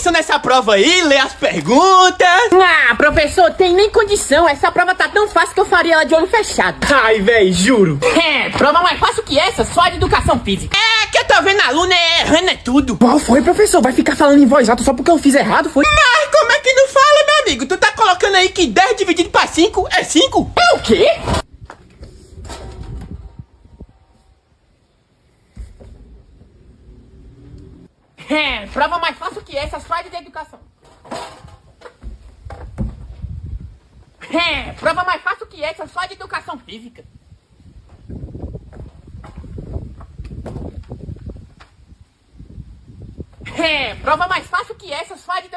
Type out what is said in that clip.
atenção nessa prova aí, lê as perguntas. Ah, professor, tem nem condição. Essa prova tá tão fácil que eu faria ela de olho fechado. Ai, véi, juro. É, prova mais fácil que essa, só a de educação física. É que eu tô vendo a aluna errando é tudo. Qual foi, professor? Vai ficar falando em voz alta só porque eu fiz errado, foi? Mas como é que não fala, meu amigo? Tu tá colocando aí que 10 dividido pra 5 é 5? É o quê? É, prova mais fácil que essa, só a de educação. É, prova mais fácil que essa, só a de educação física. É, prova mais fácil que essa, só a de...